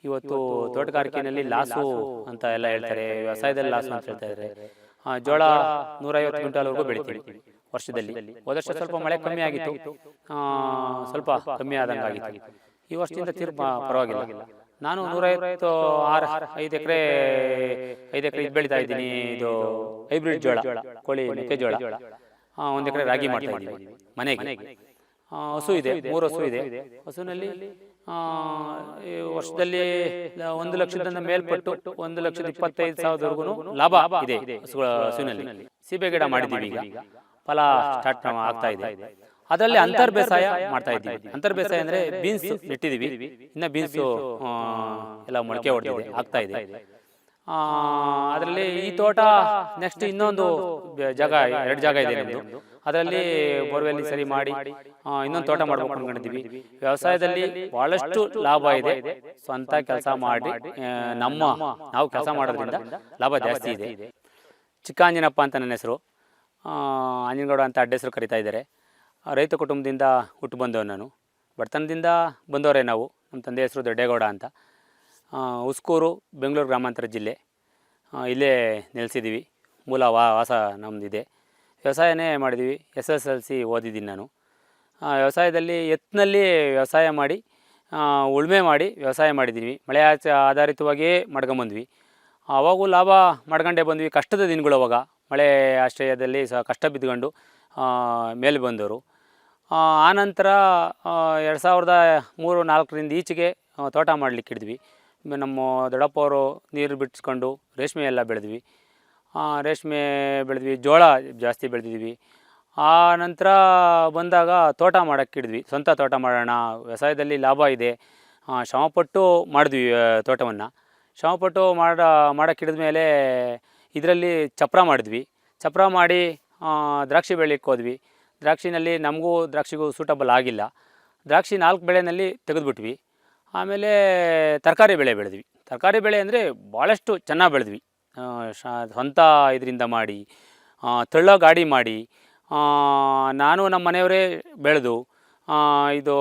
ಇವತ್ತು ತೋಟಗಾರಿಕೆಯಲ್ಲಿ ಲಾಸು ಅಂತ ಎಲ್ಲ ಹೇಳ್ತಾರೆ, ವ್ಯವಸಾಯದಲ್ಲಿ ಲಾಸು ಅಂತ ಹೇಳ್ತಾ ಇದ್ದಾರೆ. ಜೋಳ 150 ಕ್ವಿಂಟಾಲ್ವರೆಗೂ ಬೆಳಿತೀವಿ ವರ್ಷದಲ್ಲಿ. ಹೋದ ವರ್ಷ ಸ್ವಲ್ಪ ಮಳೆ ಕಮ್ಮಿ ಆಗಿತ್ತು, ಸ್ವಲ್ಪ ಕಮ್ಮಿ ಆದಂಗೆ ಆಗಿತ್ತು. ಈ ವರ್ಷದಿಂದ ಪರವಾಗಿಲ್ಲ. ನಾನು 5 ಎಕರೆ ಇದು ಬೆಳೀತಾ ಇದ್ದೀನಿ. ಇದು ಹೈಬ್ರಿಡ್ ಜೋಳ, ಕೋಳಿ ಮೆಕ್ಕೆಜೋಳ. 1 ಎಕರೆ ರಾಗಿ ಮಾಡ್ತಾ ಇದ್ದೀವಿ ಮನೆಗೆ. ಹಸು ಇದೆ, 3 ಹಸು ಇದೆ. ಹಸುನಲ್ಲಿ ವರ್ಷದಲ್ಲಿ 1 ಲಕ್ಷದಿಂದ ಮೇಲ್ಪಟ್ಟು 1,25,000ವರೆಗೂ ಲಾಭ ಇದೆ ಹಸುವಿನಲ್ಲಿ. ಸೀಬೆ ಗಿಡ ಮಾಡಿದ್ದೀವಿ, ಈಗ ಫಲ ಸ್ಟಾರ್ಟ್ ಆಗ್ತಾ ಇದೆ. ಅದರಲ್ಲಿ ಅಂತರ್ ಬೇಸಾಯ ಮಾಡ್ತಾ ಇದ್ದೀವಿ. ಅಂತರ್ ಬೇಸಾಯ ಅಂದ್ರೆ ಬೀನ್ಸ್ ನೆಟ್ಟಿದ್ದೀವಿ, ಇನ್ನು ಬೀನ್ಸು ಎಲ್ಲ ಮೊಳಕೆ ಹೊಡೆದಿದೆ, ಆಗ್ತಾ ಇದೆ. ಅದರಲ್ಲಿ ಈ ತೋಟ ನೆಕ್ಸ್ಟ್ ಇನ್ನೊಂದು ಜಾಗ, 2 ಜಾಗ ಇದೆ ನಮ್ಮದು. ಅದರಲ್ಲಿ ಬೋರ್ವೆಲ್ ಸರಿ ಮಾಡಿ ಇನ್ನೊಂದು ತೋಟ ಮಾಡ್ಬೇಕು ಅನ್ಕೊಂಡಿದ್ದೀವಿ. ವ್ಯವಸಾಯದಲ್ಲಿ ಬಹಳಷ್ಟು ಲಾಭ ಇದೆ. ಸ್ವಂತ ಕೆಲಸ ಮಾಡಿ ನಾವು ಕೆಲಸ ಮಾಡೋದ್ರಿಂದ ಲಾಭ ಜಾಸ್ತಿ ಇದೆ. ಚಿಕ್ಕ ಆಂಜನಪ್ಪ ಅಂತ ನನ್ನ ಹೆಸರು, ಆಂಜನಗೌಡ ಅಂತ ಅಡ್ಡ ಹೆಸರು ಕರಿತಾ ಇದ್ದಾರೆ. ರೈತ ಕುಟುಂಬದಿಂದ ಹುಟ್ಟು ಬಂದವರು ನಾನು. ಬಡತನದಿಂದ ಬಂದವರೇ ನಾವು. ನಮ್ಮ ತಂದೆ ಹೆಸರು ದೊಡ್ಡೇಗೌಡ ಅಂತ. ಉಸ್ಕೂರು, ಬೆಂಗಳೂರು ಗ್ರಾಮಾಂತರ ಜಿಲ್ಲೆ. ಇಲ್ಲೇ ನೆಲೆಸಿದ್ದೀವಿ. ಮೂಲ ವಾಸ ನಮ್ಮದಿದೆ. ವ್ಯವಸಾಯನೇ ಮಾಡಿದ್ದೀವಿ. SSLC ಓದಿದ್ದೀನಿ ನಾನು. ವ್ಯವಸಾಯದಲ್ಲಿ ಎತ್ತಿನಲ್ಲಿ ವ್ಯವಸಾಯ ಮಾಡಿ, ಉಳುಮೆ ಮಾಡಿ ವ್ಯವಸಾಯ ಮಾಡಿದ್ದೀವಿ. ಮಳೆ ಆಧಾರಿತವಾಗಿಯೇ ಮಾಡ್ಕೊಂಬಂದ್ವಿ. ಅವಾಗೂ ಲಾಭ ಮಾಡ್ಕೊಂಡೇ ಬಂದ್ವಿ. ಕಷ್ಟದ ದಿನಗಳು ಅವಾಗ ಮಳೆ ಆಶ್ರಯದಲ್ಲಿ ಕಷ್ಟ ಬಿದ್ದುಕೊಂಡು ಮೇಲೆ ಬಂದವರು. ಆನಂತರ 2003-4ರಿಂದ ಈಚೆಗೆ ತೋಟ ಮಾಡಲಿಕ್ಕೆ ಹಿಡಿದ್ವಿ. ನಮ್ಮ ದೊಡ್ಡಪ್ಪ ಅವರು ನೀರು ಬಿಡಿಸ್ಕೊಂಡು ರೇಷ್ಮೆ ಎಲ್ಲ ಬೆಳೆದ್ವಿ. ರೇಷ್ಮೆ ಬೆಳೆದ್ವಿ, ಜೋಳ ಜಾಸ್ತಿ ಬೆಳೆದಿದ್ವಿ. ಆ ನಂತರ ಬಂದಾಗ ತೋಟ ಮಾಡೋಕ್ಕೆ ಹಿಡಿದ್ವಿ. ಸ್ವಂತ ತೋಟ ಮಾಡೋಣ, ವ್ಯವಸಾಯದಲ್ಲಿ ಲಾಭ ಇದೆ, ಶ್ರಮಪಟ್ಟು ಮಾಡಿದ್ವಿ ತೋಟವನ್ನು. ಶ್ರಮಪಟ್ಟು ಮಾಡೋಕ್ಕೆ ಹಿಡಿದ ಮೇಲೆ ಇದರಲ್ಲಿ ಚಪ್ರ ಮಾಡಿದ್ವಿ. ಚಪ್ರ ಮಾಡಿ ದ್ರಾಕ್ಷಿ ಬೆಳೀಲಿಕ್ಕೆ ಹೋದ್ವಿ. ದ್ರಾಕ್ಷಿನಲ್ಲಿ ನಮಗೂ ದ್ರಾಕ್ಷಿಗೂ ಸೂಟಬಲ್ ಆಗಿಲ್ಲ. ದ್ರಾಕ್ಷಿ 4 ಬೆಳೆಯಲ್ಲಿ ತೆಗೆದುಬಿಟ್ವಿ. ಆಮೇಲೆ ತರಕಾರಿ ಬೆಳೆ ಬೆಳೆದ್ವಿ. ತರಕಾರಿ ಬೆಳೆ ಅಂದರೆ ಭಾಳಷ್ಟು ಚೆನ್ನಾಗಿ ಬೆಳೆದ್ವಿ. ಸ್ವಂತ ಇದರಿಂದ ಮಾಡಿ, ತಳ್ಳೋ ಗಾಡಿ ಮಾಡಿ, ನಾನು ನಮ್ಮ ಮನೆಯವರೇ ಬೆಳೆದು ಇದು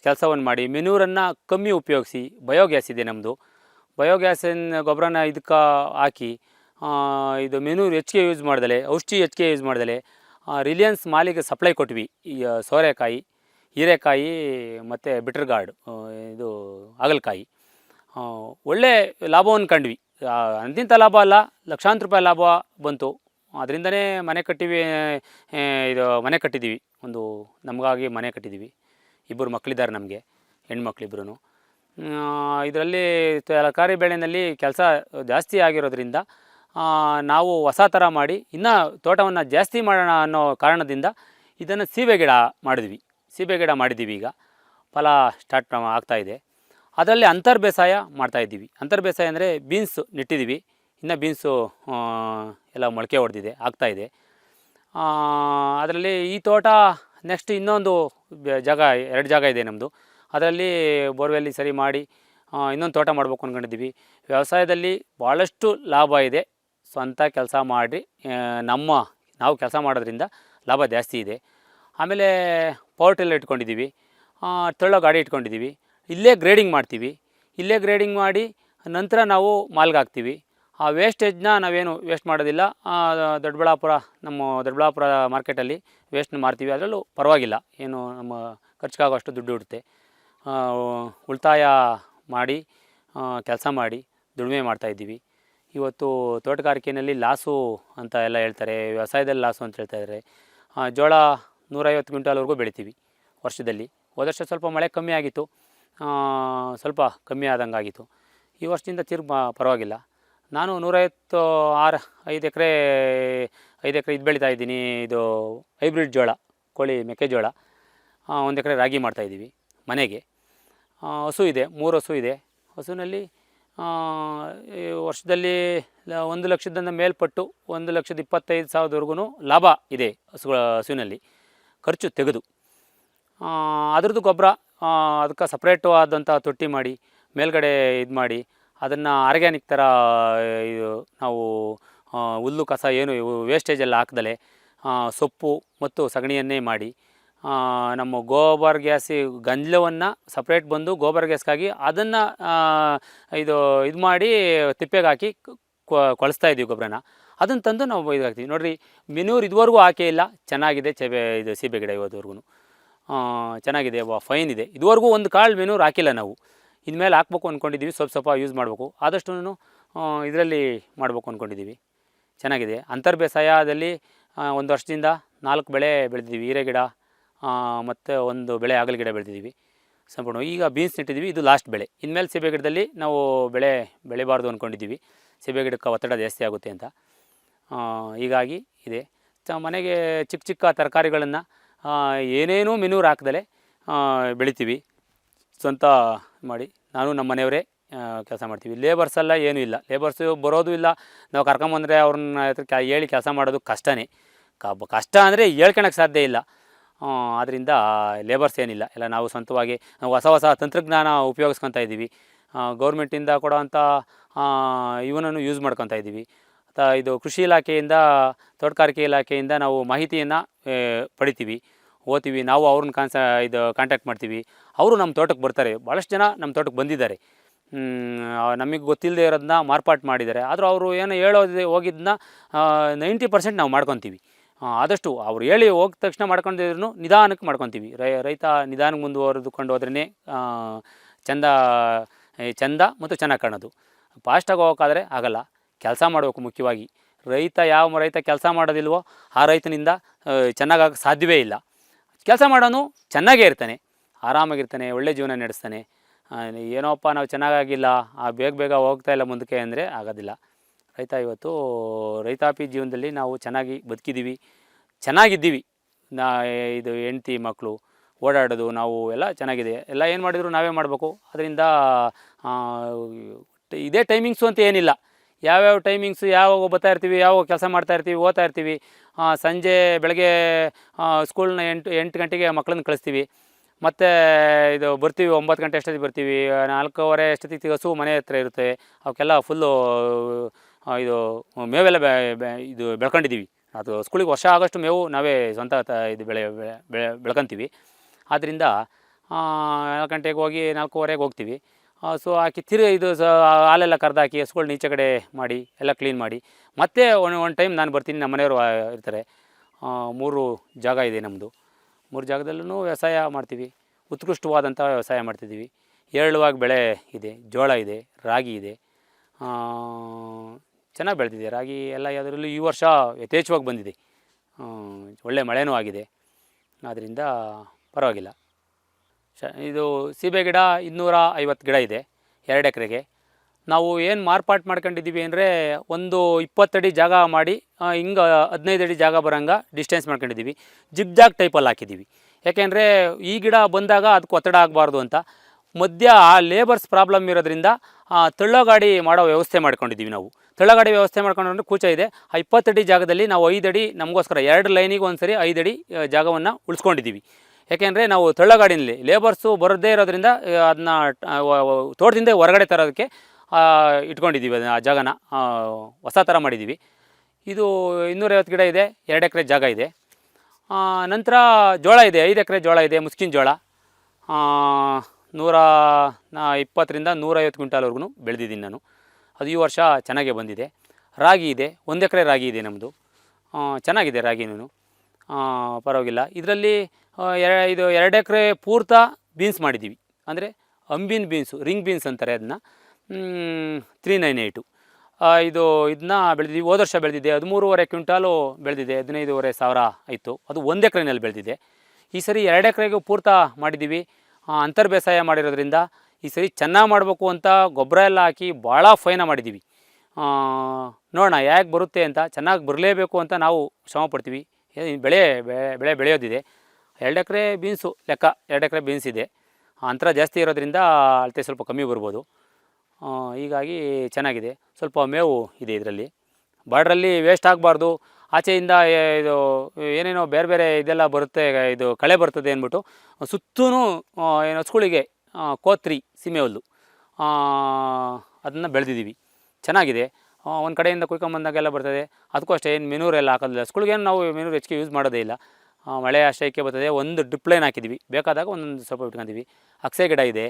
ಕೆಲಸವನ್ನು ಮಾಡಿ, ಮೆನ್ಯೂರನ್ನು ಕಮ್ಮಿ ಉಪಯೋಗಿಸಿ, ಬಯೋಗ್ಯಾಸ್ ಇದೆ ನಮ್ಮದು. ಬಯೋಗ್ಯಾಸಿನ ಗೊಬ್ಬರನ ಇದಕ್ಕೆ ಹಾಕಿ, ಇದು ಮೆನ್ಯೂರ್ ಹೆಚ್ಚಿಗೆ ಯೂಸ್ ಮಾಡ್ದಲೆ, ಔಷಧಿ ಹೆಚ್ಚಿಗೆ ಯೂಸ್ ಮಾಡ್ದಲೆ ರಿಲಯನ್ಸ್ ಮಾಲಿಗೆ ಸಪ್ಲೈ ಕೊಟ್ವಿ. ಈ ಸೋರೆಕಾಯಿ, ಹೀರೆಕಾಯಿ ಮತ್ತು ಬಿಟ್ರ್ಗಾರ್ಡ್, ಇದು ಹಾಗಲಕಾಯಿ. ಒಳ್ಳೆ ಲಾಭವನ್ನು ಕಂಡ್ವಿ. ಅಂತಿಂಥ ಲಾಭ ಅಲ್ಲ, ಲಕ್ಷಾಂತರ ರೂಪಾಯಿ ಲಾಭ ಬಂತು. ಅದರಿಂದನೇ ಮನೆ ಕಟ್ಟಿದ್ದೀವಿ. ಒಂದು ನಮಗಾಗಿ ಮನೆ ಕಟ್ಟಿದ್ದೀವಿ. 2 ಮಕ್ಕಳಿದ್ದಾರೆ ನಮಗೆ, ಹೆಣ್ಮಕ್ಳಿಬ್ರು. ಇದರಲ್ಲಿ ತರಕಾರಿ ಬೆಳೆಯಲ್ಲಿ ಕೆಲಸ ಜಾಸ್ತಿ ಆಗಿರೋದ್ರಿಂದ ನಾವು ಹೊಸ ಥರ ಮಾಡಿ ಇನ್ನೂ ತೋಟವನ್ನು ಜಾಸ್ತಿ ಮಾಡೋಣ ಅನ್ನೋ ಕಾರಣದಿಂದ ಇದನ್ನು ಸೀಬೆ ಗಿಡ ಮಾಡಿದ್ದೀವಿ. ಈಗ ಫಲ ಸ್ಟಾರ್ಟ್ ಆಗ್ತಾ ಇದೆ. ಅದರಲ್ಲಿ ಅಂತರ್ ಬೇಸಾಯ ಮಾಡ್ತಾಯಿದ್ದೀವಿ. ಅಂತರ್ ಬೇಸಾಯ ಅಂದರೆ ಬೀನ್ಸ್ ನೆಟ್ಟಿದ್ದೀವಿ, ಇನ್ನು ಬೀನ್ಸು ಎಲ್ಲ ಮೊಳಕೆ ಹೊಡೆದಿದೆ, ಆಗ್ತಾ ಇದೆ. ಅದರಲ್ಲಿ ಈ ತೋಟ ನೆಕ್ಸ್ಟ್ ಇನ್ನೊಂದು ಜಾಗ, 2 ಜಾಗ ಇದೆ ನಮ್ಮದು. ಅದರಲ್ಲಿ ಬೋರ್ವೆಲ್ ಸರಿ ಮಾಡಿ ಇನ್ನೊಂದು ತೋಟ ಮಾಡ್ಬೇಕು ಅಂದ್ಕೊಂಡಿದ್ದೀವಿ. ವ್ಯವಸಾಯದಲ್ಲಿ ಭಾಳಷ್ಟು ಲಾಭ ಇದೆ. ಸ್ವಂತ ಕೆಲಸ ಮಾಡಿ ನಾವು ಕೆಲಸ ಮಾಡೋದ್ರಿಂದ ಲಾಭ ಜಾಸ್ತಿ ಇದೆ. ಆಮೇಲೆ ಪವರ್ ಟಿಲ್ಲರ್ ಇಟ್ಕೊಂಡಿದ್ದೀವಿ, ತಳ್ಳೋ ಗಾಡಿ ಇಟ್ಕೊಂಡಿದ್ದೀವಿ. ಇಲ್ಲೇ ಗ್ರೇಡಿಂಗ್ ಮಾಡ್ತೀವಿ. ಇಲ್ಲೇ ಗ್ರೇಡಿಂಗ್ ಮಾಡಿ ನಂತರ ನಾವು ಮಾಲ್ಗೆ ಹಾಕ್ತೀವಿ. ಆ ವೇಸ್ಟೇಜ್ನ ನಾವೇನು ವೇಸ್ಟ್ ಮಾಡೋದಿಲ್ಲ. ನಮ್ಮ ದೊಡ್ಡಬಳ್ಳಾಪುರ ಮಾರ್ಕೆಟಲ್ಲಿ ವೇಸ್ಟ್ನ ಮಾರ್ತೀವಿ. ಅದರಲ್ಲೂ ಪರವಾಗಿಲ್ಲ, ಏನು ನಮ್ಮ ಖರ್ಚಿಗಾಗೋಷ್ಟು ದುಡ್ಡು ಇರುತ್ತೆ. ಉಳಿತಾಯ ಮಾಡಿ ಕೆಲಸ ಮಾಡಿ ದುಡಿಮೆ ಮಾಡ್ತಾಯಿದ್ದೀವಿ. ಇವತ್ತು ತೋಟಗಾರಿಕೆಯಲ್ಲಿ ಲಾಸು ಅಂತ ಎಲ್ಲ ಹೇಳ್ತಾರೆ, ವ್ಯವಸಾಯದಲ್ಲಿ ಲಾಸು ಅಂತ ಹೇಳ್ತಾ ಇದ್ದಾರೆ. ಜೋಳ 150 ಕ್ವಿಂಟಾಲ್ವರೆಗೂ ಬೆಳಿತೀವಿ ವರ್ಷದಲ್ಲಿ. ಹೋದ ವರ್ಷ ಸ್ವಲ್ಪ ಮಳೆ ಕಮ್ಮಿ ಆಗಿತ್ತು, ಸ್ವಲ್ಪ ಕಮ್ಮಿ ಆದಂಗೆ ಆಗಿತ್ತು. ಈ ವರ್ಷದಿಂದ ಪರವಾಗಿಲ್ಲ. ನಾನು 5 ಎಕರೆ ಇದು ಬೆಳೀತಾ ಇದ್ದೀನಿ. ಇದು ಹೈಬ್ರಿಡ್ ಜೋಳ, ಕೋಳಿ ಮೆಕ್ಕೆಜೋಳ. 1 ಎಕರೆ ರಾಗಿ ಮಾಡ್ತಾಯಿದ್ದೀವಿ ಮನೆಗೆ. ಹಸು ಇದೆ, 3 ಹಸು ಇದೆ. ಹಸುವಿನಲ್ಲಿ ವರ್ಷದಲ್ಲಿ 1 ಲಕ್ಷದಿಂದ ಮೇಲ್ಪಟ್ಟು 1,25,000ವರೆಗೂ ಲಾಭ ಇದೆ ಹಸುವಿನಲ್ಲಿ, ಖರ್ಚು ತೆಗೆದು. ಅದ್ರದ್ದು ಗೊಬ್ಬರ ಅದಕ್ಕೆ ಸಪ್ರೇಟು ಆದಂಥ ತೊಟ್ಟಿ ಮಾಡಿ ಮೇಲ್ಗಡೆ ಇದು ಮಾಡಿ ಅದನ್ನು ಆರ್ಗ್ಯಾನಿಕ್ ಥರ ನಾವು ಹುಲ್ಲು ಕಸ ಏನು ವೇಸ್ಟೇಜೆಲ್ಲ ಹಾಕ್ದಲೆ ಸೊಪ್ಪು ಮತ್ತು ಸಗಣಿಯನ್ನೇ ಮಾಡಿ ನಮ್ಮ ಗೋಬರ್ ಗ್ಯಾಸ್ ಗಂಜಲವನ್ನು ಸಪ್ರೇಟ್ ಬಂದು ಗೋಬರ್ ಗ್ಯಾಸ್ಗಾಗಿ ಅದನ್ನು ಇದು ಮಾಡಿ ತಿಪ್ಪೆಗೆ ಹಾಕಿ ಕೊಳಿಸ್ತಾ ಇದ್ದೀವಿ ಗೊಬ್ಬರನ. ಅದನ್ನು ತಂದು ನಾವು ಇದು ಹಾಕ್ತೀವಿ ನೋಡಿರಿ. ಮೆನ್ಯೂರ್ ಇದುವರೆಗೂ ಹಾಕೇ ಇಲ್ಲ. ಚೆನ್ನಾಗಿದೆ ಇದು ಸೀಬೆ ಗಿಡ ಇವತ್ತುವರೆಗೂ ಚೆನ್ನಾಗಿದೆ, ಫೈನ್ ಇದೆ. ಇದುವರೆಗೂ ಒಂದು ಕಾಳು ಮೆನ್ಯೂರ್ ಹಾಕಿಲ್ಲ ನಾವು. ಇನ್ಮೇಲೆ ಹಾಕ್ಬೇಕು ಅಂದ್ಕೊಂಡಿದ್ದೀವಿ. ಸ್ವಲ್ಪ ಯೂಸ್ ಮಾಡಬೇಕು. ಆದಷ್ಟು ಇದರಲ್ಲಿ ಮಾಡಬೇಕು ಅಂದ್ಕೊಂಡಿದ್ದೀವಿ. ಚೆನ್ನಾಗಿದೆ. ಅಂತರ್ ಬೇಸಾಯದಲ್ಲಿ ಒಂದು ವರ್ಷದಿಂದ 4 ಬೆಳೆ ಬೆಳೆದಿದ್ದೀವಿ. ಹೀರೆ ಗಿಡ ಮತ್ತು 1 ಬೆಳೆ ಆಗಲ ಗಿಡ ಬೆಳೆದಿದ್ದೀವಿ ಸಂಪೂರ್ಣ. ಈಗ ಬೀನ್ಸ್ ನೆಟ್ಟಿದ್ದೀವಿ. ಇದು ಲಾಸ್ಟ್ ಬೆಳೆ. ಇನ್ಮೇಲೆ ಸೀಬೆ ಗಿಡದಲ್ಲಿ ನಾವು ಬೆಳೆಬಾರ್ದು ಅಂದ್ಕೊಂಡಿದ್ದೀವಿ. ಸೀಬೆ ಗಿಡಕ್ಕೆ ಒತ್ತಡ ಜಾಸ್ತಿ ಆಗುತ್ತೆ ಅಂತ. ಹೀಗಾಗಿ ಇದೆ. ಮನೆಗೆ ಚಿಕ್ಕ ಚಿಕ್ಕ ತರಕಾರಿಗಳನ್ನು ಏನೇನೂ ಮೆನ್ಯೂರ್ ಹಾಕ್ದಲೇ ಬೆಳಿತೀವಿ. ಸ್ವಂತ ಮಾಡಿ ನಾನು ನಮ್ಮ ಮನೆಯವರೇ ಕೆಲಸ ಮಾಡ್ತೀವಿ. ಲೇಬರ್ಸ್ ಎಲ್ಲ ಏನೂ ಇಲ್ಲ. ಲೇಬರ್ಸು ಬರೋದು ಇಲ್ಲ. ನಾವು ಕರ್ಕೊಂಬಂದರೆ ಅವ್ರನ್ನ ಹೇಳಿ ಕೆಲಸ ಮಾಡೋದು ಕಷ್ಟನೇ. ಕಷ್ಟ ಅಂದರೆ ಹೇಳ್ಕೊಳಕ್ಕೆ ಸಾಧ್ಯ ಇಲ್ಲ. ಆದ್ದರಿಂದ ಲೇಬರ್ಸ್ ಏನಿಲ್ಲ. ಎಲ್ಲ ನಾವು ಸ್ವಂತವಾಗಿ ಹೊಸ ತಂತ್ರಜ್ಞಾನ ಉಪಯೋಗಿಸ್ಕೊತಾ ಇದ್ದೀವಿ. ಗೌರ್ಮೆಂಟಿಂದ ಕೊಡೋವಂಥ ಇವನನ್ನು ಯೂಸ್ ಮಾಡ್ಕೊತಾ ಇದ್ದೀವಿ. ಇದು ಕೃಷಿ ಇಲಾಖೆಯಿಂದ, ತೋಟಗಾರಿಕೆ ಇಲಾಖೆಯಿಂದ ನಾವು ಮಾಹಿತಿಯನ್ನು ಪಡಿತೀವಿ, ಓದ್ತೀವಿ. ನಾವು ಅವ್ರನ್ನ ಕಾಂಟ್ಯಾಕ್ಟ್ ಮಾಡ್ತೀವಿ. ಅವರು ನಮ್ಮ ತೋಟಕ್ಕೆ ಬರ್ತಾರೆ. ಭಾಳಷ್ಟು ಜನ ನಮ್ಮ ತೋಟಕ್ಕೆ ಬಂದಿದ್ದಾರೆ. ನಮಗೆ ಗೊತ್ತಿಲ್ಲದೆ ಇರೋದನ್ನ ಮಾರ್ಪಾಟು ಮಾಡಿದ್ದಾರೆ. ಆದರೂ ಅವರು ಏನು ಹೋಗಿದ್ದನ್ನ 90% ನಾವು ಮಾಡ್ಕೊತೀವಿ. ಆದಷ್ಟು ಅವ್ರು ಹೇಳಿ ಹೋಗಿದ ತಕ್ಷಣ ಮಾಡ್ಕೊಂಡಿದ್ರು ನಿಧಾನಕ್ಕೆ ಮಾಡ್ಕೊತೀವಿ. ರೈತ ನಿಧಾನಕ್ಕೆ ಮುಂದುವರೆದುಕೊಂಡು ಹೋದ್ರೇ ಚಂದ ಮತ್ತು ಚೆನ್ನಾಗಿ ಕಾಣೋದು. ಫಾಸ್ಟಾಗಿ ಹೋಗೋಕ್ಕಾದರೆ ಆಗಲ್ಲ. ಕೆಲಸ ಮಾಡಬೇಕು ಮುಖ್ಯವಾಗಿ. ಯಾವ ರೈತ ಕೆಲಸ ಮಾಡೋದಿಲ್ವೋ ಆ ರೈತನಿಂದ ಚೆನ್ನಾಗಾಗಕ್ಕೆ ಸಾಧ್ಯವೇ ಇಲ್ಲ. ಕೆಲಸ ಮಾಡೋನು ಚೆನ್ನಾಗೇ ಇರ್ತಾನೆ, ಆರಾಮಾಗಿರ್ತಾನೆ, ಒಳ್ಳೆ ಜೀವನ ನಡೆಸ್ತಾನೆ. ಏನೋಪ್ಪ ನಾವು ಚೆನ್ನಾಗಾಗಿಲ್ಲ, ಬೇಗ ಹೋಗ್ತಾಯಿಲ್ಲ ಮುಂದಕ್ಕೆ ಅಂದರೆ ಆಗೋದಿಲ್ಲ. ರೈತ ಇವತ್ತು ರೈತಾಪಿ ಜೀವನದಲ್ಲಿ ನಾವು ಚೆನ್ನಾಗಿ ಬದುಕಿದ್ದೀವಿ, ಚೆನ್ನಾಗಿದ್ದೀವಿ. ಇದು ಹೆಂಡ್ತಿ ಮಕ್ಕಳು ಓಡಾಡೋದು ನಾವು ಎಲ್ಲ ಚೆನ್ನಾಗಿದೆ. ಎಲ್ಲ ಏನು ಮಾಡಿದ್ರು ನಾವೇ ಮಾಡಬೇಕು. ಅದರಿಂದ ಇದೇ ಟೈಮಿಂಗ್ಸು ಅಂತ ಏನಿಲ್ಲ. ಯಾವ್ಯಾವ ಟೈಮಿಂಗ್ಸು ಯಾವಾಗ ಬರ್ತಾ ಇರ್ತೀವಿ, ಯಾವಾಗ ಕೆಲಸ ಮಾಡ್ತಾಯಿರ್ತೀವಿ, ಓದ್ತಾ ಇರ್ತೀವಿ. ಬೆಳಗ್ಗೆ ಸ್ಕೂಲ್ನ 8 ಗಂಟೆಗೆ ಮಕ್ಕಳನ್ನ ಕಳಿಸ್ತೀವಿ. ಮತ್ತು ಇದು ಬರ್ತೀವಿ 9 ಗಂಟೆ ಅಷ್ಟೊತ್ತಿಗೆ ಬರ್ತೀವಿ. 4:15 ಅಷ್ಟೊತ್ತಿಗೆ ಹಸು ಮನೆ ಹತ್ರ ಇರುತ್ತೆ. ಅವಕ್ಕೆಲ್ಲ ಫುಲ್ಲು ಇದು ಮೇವೆಲ್ಲ ಇದು ಬೆಳ್ಕೊಂಡಿದ್ದೀವಿ. ಅದು ಸ್ಕೂಲಿಗೆ ವರ್ಷ ಆಗೋಷ್ಟು ಮೇವು ನಾವೇ ಸ್ವಂತ ಇದು ಬೆಳ್ಕೊತೀವಿ. ಆದ್ದರಿಂದ 4 ಗಂಟೆಗೆ ಹೋಗಿ 4:15ಗೆ ಹೋಗ್ತೀವಿ. ಸೊ ಹಾಕಿ ಇದು ಹಾಲೆಲ್ಲ ಕರೆದಾಕಿ ಹಸುಗಳ್ನ ಈಚೆ ಕಡೆ ಮಾಡಿ ಎಲ್ಲ ಕ್ಲೀನ್ ಮಾಡಿ ಮತ್ತೆ ಒಂದು ಟೈಮ್ ನಾನು ಬರ್ತೀನಿ. ನಮ್ಮ ಮನೆಯವರು ಇರ್ತಾರೆ. 3 ಜಾಗ ಇದೆ ನಮ್ಮದು. 3 ಜಾಗದಲ್ಲೂ ವ್ಯವಸಾಯ ಮಾಡ್ತೀವಿ. ಉತ್ಕೃಷ್ಟವಾದಂಥ ವ್ಯವಸಾಯ ಮಾಡ್ತಿದ್ದೀವಿ. ಹೇರಳವಾಗಿ ಬೆಳೆ ಇದೆ. ಜೋಳ ಇದೆ, ರಾಗಿ ಇದೆ, ಚೆನ್ನಾಗಿ ಬೆಳೆದಿದೆ ರಾಗಿ ಎಲ್ಲ. ಯಾವುದರಲ್ಲೂ ಈ ವರ್ಷ ಯಥೇಚ್ಛವಾಗಿ ಬಂದಿದೆ. ಒಳ್ಳೆ ಮಳೆನೂ ಆಗಿದೆ. ಆದ್ದರಿಂದ ಪರವಾಗಿಲ್ಲ. ಇದು ಸೀಬೆ ಗಿಡ 250 ಗಿಡ ಇದೆ 2 ಎಕರೆಗೆ. ನಾವು ಏನು ಮಾರ್ಪಾಟು ಮಾಡ್ಕೊಂಡಿದ್ದೀವಿ ಅಂದರೆ ಒಂದು 20 ಅಡಿ ಜಾಗ ಮಾಡಿ ಹಿಂಗೆ 15 ಅಡಿ ಜಾಗ ಬರೋಂಗೆ ಡಿಸ್ಟೆನ್ಸ್ ಮಾಡ್ಕೊಂಡಿದ್ದೀವಿ. ಜಿಗ್ಜಾಗ್ ಟೈಪಲ್ಲಿ ಹಾಕಿದ್ದೀವಿ. ಯಾಕೆಂದರೆ ಈ ಗಿಡ ಬಂದಾಗ ಅದಕ್ಕೆ ಒತ್ತಡ ಆಗಬಾರ್ದು ಅಂತ. ಮಧ್ಯ ಆ ಲೇಬರ್ಸ್ ಪ್ರಾಬ್ಲಮ್ ಇರೋದ್ರಿಂದ ತಳ್ಳಗಾಡಿ ಮಾಡೋ ವ್ಯವಸ್ಥೆ ಮಾಡ್ಕೊಂಡಿದ್ದೀವಿ ನಾವು. ತಳ್ಳಗಾಡಿ ವ್ಯವಸ್ಥೆ ಮಾಡ್ಕೊಂಡ್ರೆ ಕೂಚ ಇದೆ. ಆ 20 ಅಡಿ ಜಾಗದಲ್ಲಿ ನಾವು 5 ಅಡಿ ನಮಗೋಸ್ಕರ 2 ಲೈನಿಗೆ ಒಂದು ಸರಿ 5 ಅಡಿ ಜಾಗವನ್ನು ಉಳಿಸ್ಕೊಂಡಿದ್ದೀವಿ. ಯಾಕೆಂದರೆ ನಾವು ತಳ್ಳಗಾಡಿನಲ್ಲಿ ಲೇಬರ್ಸು ಬರದೇ ಇರೋದ್ರಿಂದ ಅದನ್ನ ತೋಟದಿಂದ ಹೊರಗಡೆ ತರೋದಕ್ಕೆ ಇಟ್ಕೊಂಡಿದ್ದೀವಿ. ಆ ಜಾಗನ ಹೊಸ ಥರ ಮಾಡಿದ್ದೀವಿ. ಇದು 250 ಗಿಡ ಇದೆ, 2 ಎಕರೆ ಜಾಗ ಇದೆ. ನಂತರ ಜೋಳ ಇದೆ, 5 ಎಕರೆ ಜೋಳ ಇದೆ, ಮುಸ್ಕಿನ ಜೋಳ. 120ರಿಂದ 150 ಕ್ವಿಂಟಾಲ್ವರೆಗೂ ಬೆಳೆದಿದ್ದೀನಿ ನಾನು. ಅದು ಈ ವರ್ಷ ಚೆನ್ನಾಗೇ ಬಂದಿದೆ. ರಾಗಿ ಇದೆ, 1 ಎಕರೆ ರಾಗಿ ಇದೆ ನಮ್ಮದು. ಚೆನ್ನಾಗಿದೆ ರಾಗಿನೂ, ಪರವಾಗಿಲ್ಲ. ಇದರಲ್ಲಿ ಇದು 2 ಎಕರೆ ಪೂರ್ತ ಬೀನ್ಸ್ ಮಾಡಿದ್ದೀವಿ. ಅಂದರೆ ಅಂಬಿನ್ ಬೀನ್ಸು, ರಿಂಗ್ ಬೀನ್ಸ್ ಅಂತಾರೆ ಅದನ್ನ. 398 ಇದನ್ನ ಬೆಳೆದಿದ್ದೀವಿ. ಹೋದ ವರ್ಷ ಬೆಳೆದಿದೆ 13.5 ಕ್ವಿಂಟಾಲು ಬೆಳೆದಿದೆ. 15,500 ಆಯಿತು. ಅದು 1 ಎಕರೆನಲ್ಲಿ ಬೆಳೆದಿದೆ. ಈ ಸರಿ 2 ಎಕರೆಗೂ ಪೂರ್ತ ಮಾಡಿದ್ದೀವಿ. ಅಂತರ್ ಬೇಸಾಯ ಮಾಡಿರೋದ್ರಿಂದ ಈ ಸರಿ ಚೆನ್ನಾಗಿ ಮಾಡಬೇಕು ಅಂತ ಗೊಬ್ಬರ ಎಲ್ಲ ಹಾಕಿ ಭಾಳ ಫೈನಾಗಿ ಮಾಡಿದ್ದೀವಿ. ನೋಡೋಣ ಯಾಕೆ ಬರುತ್ತೆ ಅಂತ. ಚೆನ್ನಾಗಿ ಬರಲೇಬೇಕು ಅಂತ ನಾವು ಶ್ರಮ ಪಡ್ತೀವಿ. ಬೆಳೆ ಬೆಳೆಯೋದಿದೆ. 2 ಎಕರೆ ಬೀನ್ಸು ಲೆಕ್ಕ, 2 ಎಕರೆ ಬೀನ್ಸ್ ಇದೆ. ಅಂತರ ಜಾಸ್ತಿ ಇರೋದ್ರಿಂದ ಅಳತೆ ಸ್ವಲ್ಪ ಕಮ್ಮಿ ಬರ್ಬೋದು. ಹೀಗಾಗಿ ಚೆನ್ನಾಗಿದೆ. ಸ್ವಲ್ಪ ಮೇವು ಇದೆ ಇದರಲ್ಲಿ. ಬಾರ್ಡ್ರಲ್ಲಿ ವೇಸ್ಟ್ ಆಗಬಾರ್ದು. ಆಚೆಯಿಂದ ಇದು ಏನೇನೋ ಬೇರೆ ಬೇರೆ ಇದೆಲ್ಲ ಬರುತ್ತೆ, ಇದು ಕಳೆ ಬರ್ತದೆ ಅಂದ್ಬಿಟ್ಟು ಸುತ್ತೂ ಏನು ಹಸುಗಳಿಗೆ ಕೋತ್ರಿ ಸೀಮೆ ಹುಲ್ಲು ಅದನ್ನು ಬೆಳೆದಿದ್ದೀವಿ. ಚೆನ್ನಾಗಿದೆ. ಒಂದು ಕಡೆಯಿಂದ ಕುಯ್ಕೊಂಬಂದಾಗೆಲ್ಲ ಬರ್ತದೆ. ಅದಕ್ಕೂ ಅಷ್ಟೇ ಏನು ಮೆನೂರೆಲ್ಲ ಹಾಕೋದಿಲ್ಲ. ಹಸುಗಳಿಗೇನು ನಾವು ಮೆನೂರು ಹೆಚ್ಚಿಗೆ ಯೂಸ್ ಮಾಡೋದೇ ಇಲ್ಲ. ಮಳೆ ಆಶ್ರಯಕ್ಕೆ ಬರ್ತದೆ. ಒಂದು ಡ್ರಿಪ್ ಲೈನ್ ಹಾಕಿದ್ವಿ, ಬೇಕಾದಾಗ ಒಂದೊಂದು ಸ್ವಲ್ಪ ಇಟ್ಕೊತೀವಿ. ಅಗಸೆ ಗಿಡ ಇದೆ,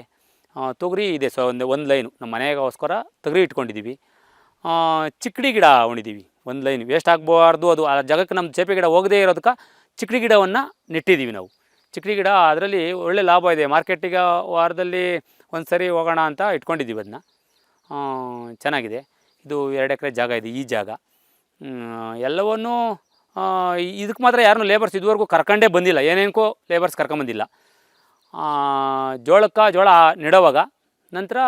ತೊಗರಿ ಇದೆ. ಒಂದು ಲೈನು ನಮ್ಮ ಮನೆಗೋಸ್ಕರ ತೊಗರಿ ಇಟ್ಕೊಂಡಿದ್ದೀವಿ. ಚಿಕ್ಕಡಿ ಗಿಡ ಉಣಿದ್ದೀವಿ, ಒಂದು ಲೈನ್ ವೇಸ್ಟ್ ಆಗಬಾರ್ದು. ಅದು ಆ ಜಾಗಕ್ಕೆ ನಮ್ಮ ಚೇಪೆ ಗಿಡ ಹೋಗದೇ ಇರೋದಕ್ಕೆ ಚಿಕ್ಕಡಿ ಗಿಡವನ್ನು ನೆಟ್ಟಿದ್ದೀವಿ ನಾವು. ಚಿಕ್ಕಡಿ ಗಿಡ ಅದರಲ್ಲಿ ಒಳ್ಳೆ ಲಾಭ ಇದೆ. ಮಾರ್ಕೆಟಿಗೆ ವಾರದಲ್ಲಿ ಒಂದು ಸರಿ ಹೋಗೋಣ ಅಂತ ಇಟ್ಕೊಂಡಿದ್ದೀವಿ ಅದನ್ನ. ಚೆನ್ನಾಗಿದೆ. ಇದು 2 ಎಕರೆ ಜಾಗ ಇದೆ. ಈ ಜಾಗ ಎಲ್ಲವನ್ನೂ ಇದಕ್ಕೆ ಮಾತ್ರ ಯಾರನ್ನೂ ಲೇಬರ್ಸ್ ಇದುವರೆಗೂ ಕರ್ಕೊಂಡೇ ಬಂದಿಲ್ಲ. ಏನೇನಕ್ಕೋ ಲೇಬರ್ಸ್ ಕರ್ಕೊಂಬಂದಿಲ್ಲ. ಜೋಳ ನೆಡೋವಾಗ, ನಂತರ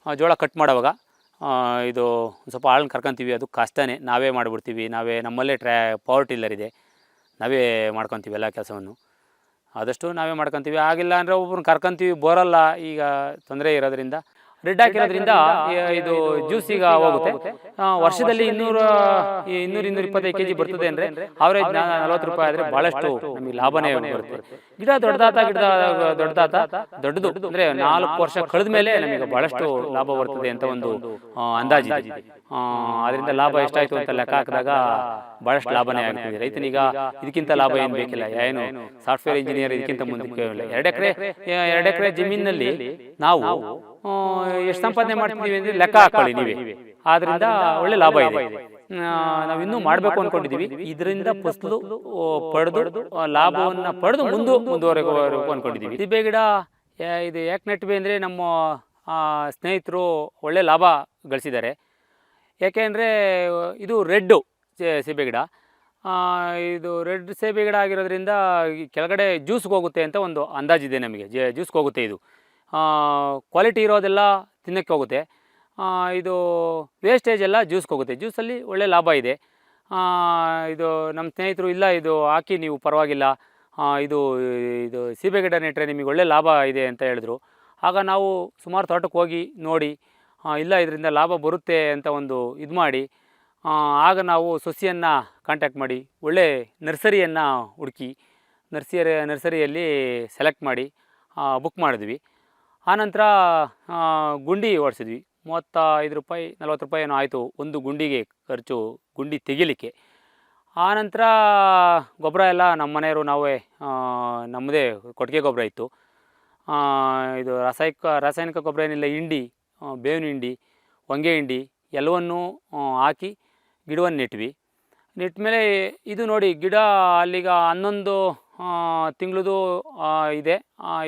ಜೋಳ ಕಟ್ ಮಾಡೋವಾಗ ಇದು ಸ್ವಲ್ಪ ಆಳನ್ನ ಕರ್ಕೊತೀವಿ. ಅದು ಕಷ್ಟನೇ, ನಾವೇ ಮಾಡಿಬಿಡ್ತೀವಿ. ನಮ್ಮಲ್ಲೇ ಪವರ್ ಟಿಲ್ಲರ್ ಇದೆ, ನಾವೇ ಮಾಡ್ಕೊತೀವಿ ಎಲ್ಲ ಕೆಲಸವನ್ನು. ಆದಷ್ಟು ನಾವೇ ಮಾಡ್ಕೊತೀವಿ. ಆಗಿಲ್ಲ ಅಂದರೆ ಒಬ್ಬರನ್ನ ಕರ್ಕೊತೀವಿ, ಬರೋಲ್ಲ. ಈಗ ತೊಂದರೆ ಇರೋದ್ರಿಂದ ರೆಡ್ ಹಾಕಿರೋದ್ರಿಂದ ಇದು ಜ್ಯೂಸಿಗೆ ಹೋಗುತ್ತೆ. ವರ್ಷದಲ್ಲಿ 200-225 kg ಬರ್ತದೆ ಅಂದರೆ ಅವರೇಜ್ 40 ರೂಪಾಯಿ ಆದರೆ ಭಾಳಷ್ಟು ನಮಗೆ ಲಾಭನೇ ಬರುತ್ತೆ. ಗಿಡ ದೊಡ್ಡದು ಅಂದರೆ 4 ವರ್ಷ ಕಳೆದ ಮೇಲೆ ನಮಗೆ ಭಾಳಷ್ಟು ಲಾಭ ಬರ್ತದೆ ಅಂತ ಒಂದು ಅಂದಾಜಿದೆ. ಅದರಿಂದ ಲಾಭ ಎಷ್ಟಾಯಿತು ಅಂತ ಲೆಕ್ಕ ಹಾಕಿದಾಗ ಭಾಳಷ್ಟು ಲಾಭನೇ ಆಗ್ತದೆ. ರೈತನಿಗ ಇದಕ್ಕಿಂತ ಲಾಭ ಏನು ಬೇಕಿಲ್ಲ. ಏನು ಸಾಫ್ಟ್ವೇರ್ ಇಂಜಿನಿಯರ್ ಇದಕ್ಕಿಂತ ಮುಂದಕ್ಕೆ 2 ಎಕರೆ ಜಮೀನಿನಲ್ಲಿ ನಾವು ಎಷ್ಟು ಸಂಪಾದನೆ ಮಾಡ್ತಿದ್ದೀವಿ ಅಂದರೆ ಲೆಕ್ಕ ಹಾಕೊಳ್ಳಿ ನೀವೇ. ಆದ್ದರಿಂದ ಒಳ್ಳೆ ಲಾಭ ಇದೆ. ನಾವು ಇನ್ನೂ ಮಾಡಬೇಕು ಅಂದ್ಕೊಂಡಿದ್ದೀವಿ. ಇದರಿಂದ ಫಸಲು ಪಡೆದು ಲಾಭವನ್ನು ಪಡೆದು ಮುಂದುವರೆಬೇಕು ಅಂದ್ಕೊಂಡಿದ್ದೀವಿ. ಸೀಬೆ ಗಿಡ ಇದು ಯಾಕೆ ನೆಟ್ವಿ ಅಂದರೆ ನಮ್ಮ ಸ್ನೇಹಿತರು ಒಳ್ಳೆ ಲಾಭ ಗಳಿಸಿದ್ದಾರೆ. ಯಾಕೆಂದರೆ ಇದು ರೆಡ್ಡು ಸೀಬೆ ಗಿಡ. ಇದು ರೆಡ್ ಸೀಬೆ ಗಿಡ ಆಗಿರೋದ್ರಿಂದ ಕೆಳಗಡೆ ಜ್ಯೂಸ್ಗೆ ಹೋಗುತ್ತೆ ಅಂತ ಒಂದು ಅಂದಾಜಿದೆ ನಮಗೆ. ಜ್ಯೂಸ್ಗೆ ಹೋಗುತ್ತೆ. ಇದು ಕ್ವಾಲಿಟಿ ಇರೋದೆಲ್ಲ ತಿನ್ನೋಕ್ಕೆ ಹೋಗುತ್ತೆ. ಇದು ವೇಸ್ಟೇಜ್ ಎಲ್ಲ ಜ್ಯೂಸ್ಗೆ ಹೋಗುತ್ತೆ. ಜ್ಯೂಸಲ್ಲಿ ಒಳ್ಳೆ ಲಾಭ ಇದೆ. ಇದು ನಮ್ಮ ಸ್ನೇಹಿತರು ಇಲ್ಲ ಇದು ಹಾಕಿ ನೀವು ಪರವಾಗಿಲ್ಲ, ಇದು ಸೀಬೆ ಗಿಡ ನೆಟ್ಟರೆ ನಿಮಗೆ ಒಳ್ಳೆ ಲಾಭ ಇದೆ ಅಂತ ಹೇಳಿದ್ರು. ಆಗ ನಾವು ಸುಮಾರು ತೋಟಕ್ಕೆ ಹೋಗಿ ನೋಡಿ, ಇಲ್ಲ ಇದರಿಂದ ಲಾಭ ಬರುತ್ತೆ ಅಂತ ಒಂದು ಇದು ಮಾಡಿ, ಆಗ ನಾವು ಸೊಸೆಯನ್ನು ಕಾಂಟ್ಯಾಕ್ಟ್ ಮಾಡಿ ಒಳ್ಳೆ ನರ್ಸರಿಯನ್ನು ಹುಡುಕಿ ನರ್ಸರಿಯಲ್ಲಿ ಸೆಲೆಕ್ಟ್ ಮಾಡಿ ಬುಕ್ ಮಾಡಿದ್ವಿ. ಆನಂತರ ಗುಂಡಿ ಓಡಿಸಿದ್ವಿ. 35 ರೂಪಾಯಿ 40 ರೂಪಾಯಿ ಏನೋ ಆಯಿತು ಒಂದು ಗುಂಡಿಗೆ ಖರ್ಚು, ಗುಂಡಿ ತೆಗಿಲಿಕ್ಕೆ. ಆನಂತರ ಗೊಬ್ಬರ ಎಲ್ಲ ನಮ್ಮ ಮನೆಯವರು ನಾವೇ ನಮ್ಮದೇ ಕೊಟ್ಟಿಗೆ ಗೊಬ್ಬರ ಇತ್ತು. ಇದು ರಾಸಾಯನಿಕ ಗೊಬ್ಬರ ಏನಿಲ್ಲ. ಹಿಂಡಿ, ಬೇವಿನ ಹಿಂಡಿ, ಹೊಂಗೆ ಹಿಂಡಿ ಎಲ್ಲವನ್ನೂ ಹಾಕಿ ಗಿಡವನ್ನು ನೆಟ್ವಿ. ನೆಟ್ಟ ಇದು ನೋಡಿ, ಗಿಡ ಅಲ್ಲಿಗ 11 ತಿಂಗಳದು ಇದೆ.